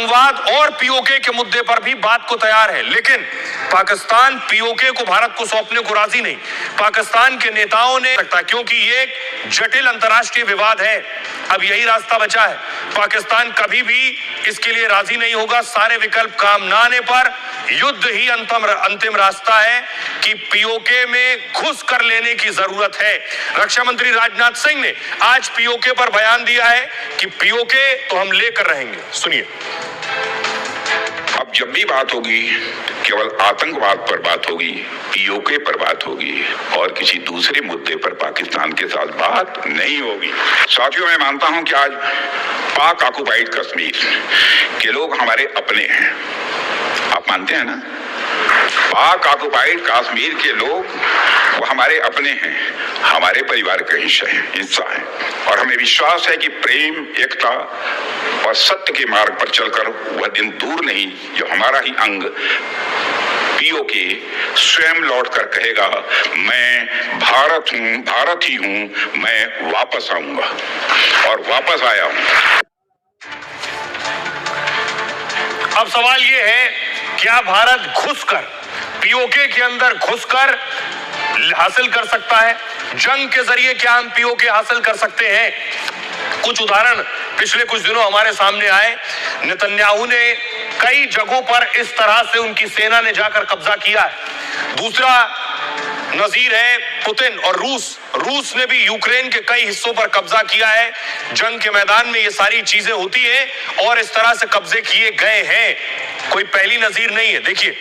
आतंकवाद और पीओके के मुद्दे पर भी बात को तैयार है, लेकिन पाकिस्तान पीओके को भारत को सौंपने को राजी नहीं। पाकिस्तान के नेताओं ने सकता, क्योंकि ये एक जटिल अंतर्राष्ट्रीय विवाद है। अब यही रास्ता बचा है। पाकिस्तान कभी भी इसके लिए राजी नहीं होगा। सारे विकल्प काम न आने पर युद्ध ही अंतिम रास्ता है कि पीओके में घुस कर लेने की जरूरत है। रक्षा मंत्री राजनाथ सिंह ने आज पीओके पर बयान दिया है कि पीओके तो हम लेकर रहेंगे। सुनिए। अब जब भी बात होगी केवल आतंकवाद पर बात होगी, पीओके पर बात होगी और किसी दूसरे मुद्दे पर पाकिस्तान के साथ बात नहीं होगी। साथियों, मैं मानता हूं कि आज पाक ऑक्युपाइड कश्मीर के लोग हमारे अपने हैं। आप मानते हैं ना? पाक ऑक्युपाइड कश्मीर के लोग वो हमारे अपने हैं, हमारे परिवार का हिस्सा है और हमें विश्वास है कि प्रेम, एकता और सत्य के मार्ग पर चलकर वह दिन दूर नहीं जब हमारा ही अंग पीओके स्वयं लौटकर कहेगा, मैं भारत हूं, भारत ही हूं, मैं वापस आऊंगा और वापस आया हूं। अब सवाल यह है, क्या भारत घुसकर पीओके के अंदर घुसकर हासिल कर सकता है? जंग के जरिए क्या हम पीओके हासिल कर सकते हैं? कुछ उदाहरण पिछले कुछ दिनों हमारे सामने आए। नेतन्याहू ने कई जगहों पर इस तरह से उनकी सेना ने जाकर कब्जा किया है। दूसरा नजीर है पुतिन और रूस ने भी यूक्रेन के कई हिस्सों पर कब्जा किया है। जंग के मैदान में ये सारी चीजें होती है और इस तरह से कब्जे किए गए हैं, कोई पहली नजीर नहीं है। देखिए,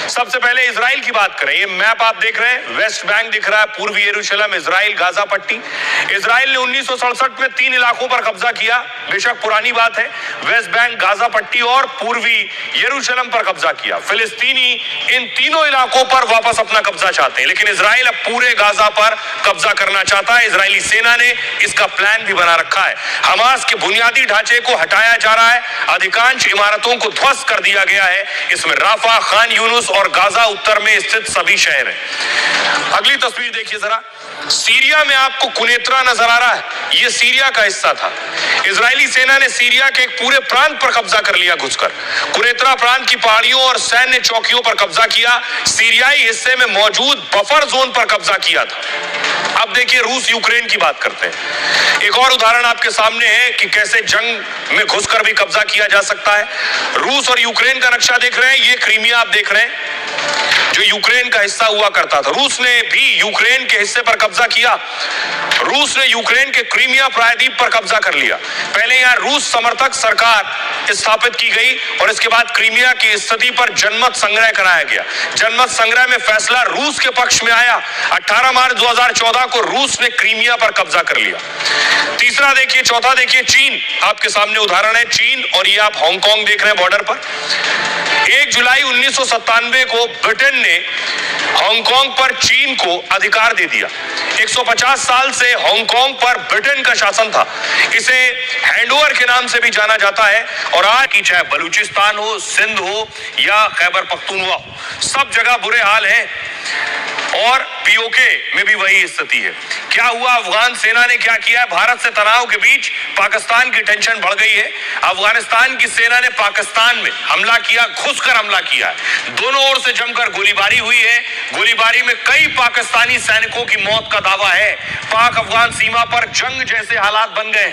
सबसे पहले इजराइल की बात करें। ये मैप आप देख रहे हैं, वेस्ट बैंक दिख रहा है, पूर्वी यरूशलेम, इजराइल, गाजा पट्टी। इजराइल ने 1967 में 3 इलाकों पर कब्जा किया, बेशक पुरानी बात है। वेस्ट बैंक, गाजा पट्टी और पूर्वी यरूशलेम पर कब्जा किया। फिलिस्तीनी इन तीनों इलाकों पर वापस अपना कब्जा चाहते हैं, लेकिन इजराइल अब पूरे गाजा पर कब्जा करना चाहता है। इजरायली सेना ने इसका प्लान भी बना रखा है। हमास के बुनियादी ढांचे को हटाया जा रहा है, अधिकांश इमारतों को ध्वस्त कर दिया गया है। इसमें राफा, खान यूनुस और गाजा उत्तर में स्थित सभी शहर हैं। अगली तस्वीर देखिए जरा। सीरिया में आपको कुनेत्रा नजर आ रहा है, यह सीरिया का हिस्सा था। इजरायली सेना ने सीरिया के एक पूरे प्रांत पर कब्जा कर लिया घुसकर। कुनेत्रा प्रांत की पहाड़ियों और सैन्य चौकियों पर कब्जा किया। सीरियाई हिस्से में मौजूद बफर जोन पर कब्जा किया था। अब देखिए, रूस यूक्रेन की बात करते हैं। एक और उदाहरण आपके सामने है कि कैसे जंग में घुसकर भी कब्जा किया जा सकता है। रूस और यूक्रेन का नक्शा देख रहे हैं, ये क्रीमिया आप देख रहे हैं जो यूक्रेन का हिस्सा हुआ करता था। रूस ने भी यूक्रेन के हिस्से पर कब्जा किया। रूस ने यूक्रेन के क्रीमिया प्रायद्वीप पर कब्जा कर लिया। पहले यहां रूस समर्थक सरकार स्थापित की गई और इसके बाद क्रीमिया की स्थिति पर जनमत संग्रह कराया गया। जनमत संग्रह में फैसला रूस के पक्ष में आया। 18 मार्च 2014 को रूस ने क्रीमिया पर कब्जा कर लिया। तीसरा देखिए, चौथा देखिए, चीन आपके सामने उदाहरण है। चीन और ये आप हांगकांग देख रहे हैं बॉर्डर पर। 1 जुलाई 1997 को ब्रिटेन ने हांगकांग पर चीन को अधिकार दे दिया। 150 साल से हांगकांग पर ब्रिटेन का शासन था। इसे हैंडओवर के नाम से भी जाना जाता है और आज की चाहे बलूचिस्तान हो, सिंध हो या खैबर पख्तूनख्वा हो, सब जगह बुरे हाल हैं और पीओके में भी वही स्थिति है। क्या हुआ? अफगान सेना ने क्या किया? भारत से तनाव के बीच पाकिस्तान की टेंशन बढ़ गई है। अफगानिस्तान की सेना ने पाकिस्तान में हमला किया, घुसकर हमला किया है। दोनों ओर से जमकर गोलीबारी हुई है। गोलीबारी में कई पाकिस्तानी सैनिकों की मौत का दावा है। पाक अफगान सीमा पर जंग जैसे हालात बन गए।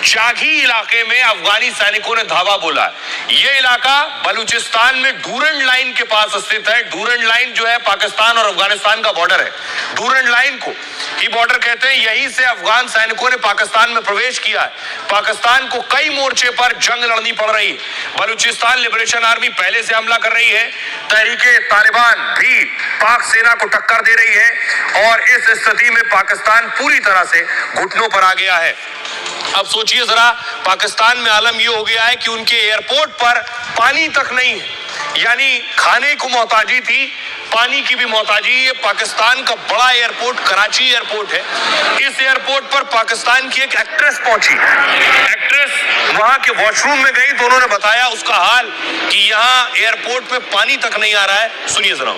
चाघी इलाके में अफगानी सैनिकों ने धावा बोला। यह इलाका बलूचिस्तान में डूरंड लाइन के पास स्थित है। डूरंड लाइन जो है पाकिस्तान और अफगानिस्तान का बॉर्डर है। डूरंड लाइन को ही बॉर्डर कहते हैं। यहीं से अफगान सैनिकों ने पाकिस्तान में प्रवेश किया है। पाकिस्तान को कई मोर्चे पर जंग लड़नी पड़ रही है। बलूचिस्तान लिबरेशन आर्मी पहले से हमला कर रही है। तहरीके तालिबान भी पाक सेना को टक्कर दे रही है और इस स्थिति में पाकिस्तान पूरी तरह से घुटनों पर आ गया है। अब सोचिए जरा, पाकिस्तान में आलम यह हो गया है कि उनके एयरपोर्ट पर पानी तक नहीं है। यानी खाने को मोहताजी थी, पानी की भी मोहताजी। ये पाकिस्तान का बड़ा एयरपोर्ट कराची एयरपोर्ट है। इस एयरपोर्ट पर पाकिस्तान की एक एक्ट्रेस पहुंची। एक्ट्रेस वहां के वॉशरूम में गई तो उन्होंने बताया उसका हाल कि यहाँ एयरपोर्ट में पानी तक नहीं आ रहा है। सुनिए जरा।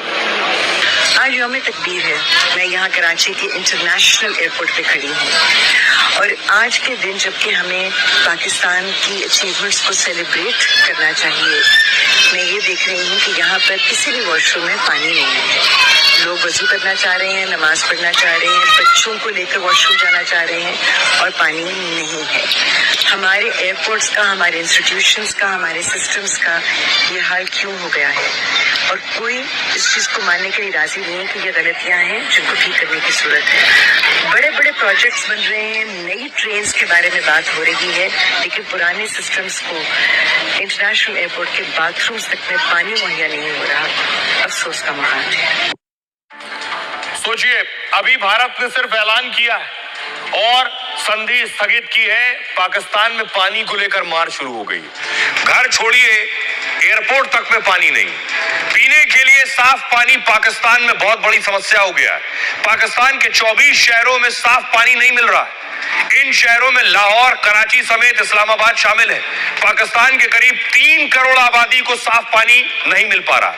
आज यौम तकबीर है। मैं यहाँ कराची के इंटरनेशनल एयरपोर्ट पे खड़ी हूँ और आज के दिन जबकि हमें पाकिस्तान की अचीवमेंट्स को सेलिब्रेट करना चाहिए, मैं ये देख रही हूँ कि यहाँ पर किसी भी वॉशरूम में पानी नहीं है। लोग वजू करना चाह रहे हैं, नमाज पढ़ना चाह रहे हैं, बच्चों को लेकर वॉशरूम जाना चाह रहे हैं और पानी नहीं है। हमारे एयरपोर्ट्स का, हमारे इंस्टीट्यूशंस का, हमारे सिस्टम्स का ये हाल क्यों हो गया है? और कोई इस चीज़ को मानने के लिए राजी नहीं है कि ये गलतियां हैं जिनको ठीक करने की जरूरत है। बड़े बड़े प्रोजेक्ट्स बन रहे हैं, नई ट्रेन्स के बारे में बात हो रही है, लेकिन पुराने सिस्टम्स को इंटरनेशनल एयरपोर्ट के बाथरूम्स तक में पानी मुहैया नहीं हो रहा। अफसोस का महान है। सोचिए, अभी भारत ने सिर्फ ऐलान किया है और संधि स्थगित की है, पाकिस्तान में पानी को लेकर मार शुरू हो गई। घर छोड़िए, एयरपोर्ट तक में पानी नहीं। पीने के लिए साफ पानी पाकिस्तान में बहुत बड़ी समस्या हो गया है। पाकिस्तान के 24 शहरों में साफ पानी नहीं मिल रहा है। इन शहरों में लाहौर, कराची समेत इस्लामाबाद शामिल है। पाकिस्तान के करीब 3 करोड़ आबादी को साफ पानी नहीं मिल पा रहा।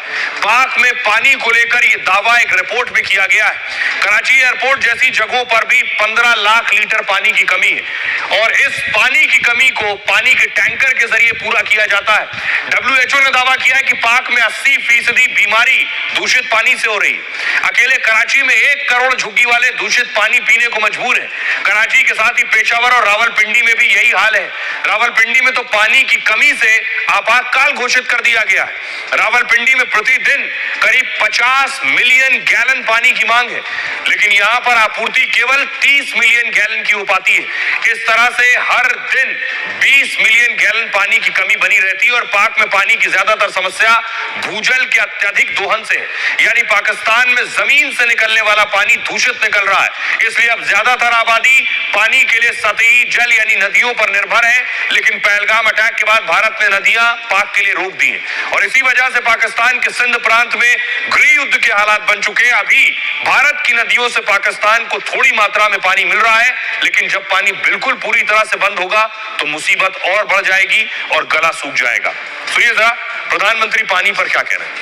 पाक में पानी को लेकर यह दावा एक रिपोर्ट में किया गया है। कराची एयरपोर्ट जैसी जगहों पर भी 15 लाख लीटर पानी की कमी है और इस पानी की कमी को पानी के टैंकर के जरिए पूरा किया जाता है। WHO ने दावा किया है कि पाक में 80% बीमारी दूषित पानी से हो रही। अकेले कराची में 1 करोड़ झुग्गी वाले दूषित पानी पीने को मजबूर है। कराची के साथ ही पेशावर और रावलपिंडी में भी यही हाल है। रावलपिंडी में तो पानी की कमी से आपातकाल घोषित कर दिया गया है। रावलपिंडी में प्रतिदिन करीब 50 मिलियन गैलन पानी की मांग है, लेकिन यहां पर आपूर्ति केवल 30 मिलियन गैलन की हो पाती है। इस तरह से हर दिन 20 मिलियन गैलन पानी की कमी बनी रहती है और पाक में पानी की ज्यादातर समस्या भूजल के अत्यधिक दोहन से है, यानी पाकिस्तान में जमीन से निकलने वाला पानी दूषित निकल रहा है। इसलिए अब ज्यादातर आबादी पानी के लिए सतही जल यानी नदियों पर निर्भर है, लेकिन पहलगाम अटैक के बाद भारत ने नदियां पाक के लिए रोक दी हैं और इसी वजह से पाकिस्तान के सिंध प्रांत में गृह युद्ध के हालात बन चुके हैं। अभी भारत की नदियों से पाकिस्तान को थोड़ी मात्रा में पानी मिल रहा है, लेकिन जब पानी बिल्कुल पूरी तरह से बंद होगा तो मुसीबत और बढ़ जाएगी और गला सूख जाएगा। सुनिए जरा प्रधानमंत्री पानी पर क्या कह रहे हैं।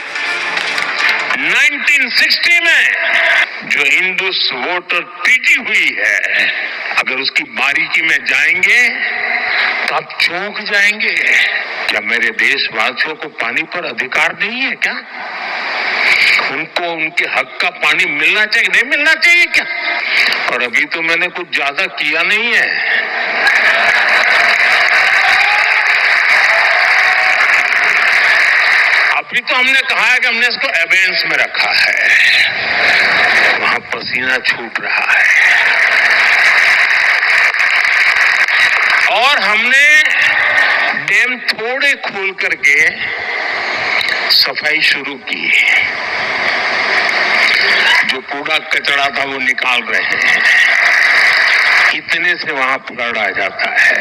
1960 में जो इंडस वाटर ट्रीटी हुई है, अगर उसकी बारीकी में जाएंगे तो आप चौंक जाएंगे। क्या मेरे देशवासियों को पानी पर अधिकार नहीं है क्या? उनको उनके हक का पानी मिलना चाहिए, नहीं मिलना चाहिए क्या? और अभी तो मैंने कुछ ज्यादा किया नहीं है। अभी तो हमने कहा है कि हमने इसको एबेंस में रखा है, वहां पसीना छूट रहा है और हमने डैम थोड़े खोल करके सफाई शुरू की। जो कूड़ा कचरा था वो निकाल रहे हैं। इतने से वहां फ्लड आ जाता है।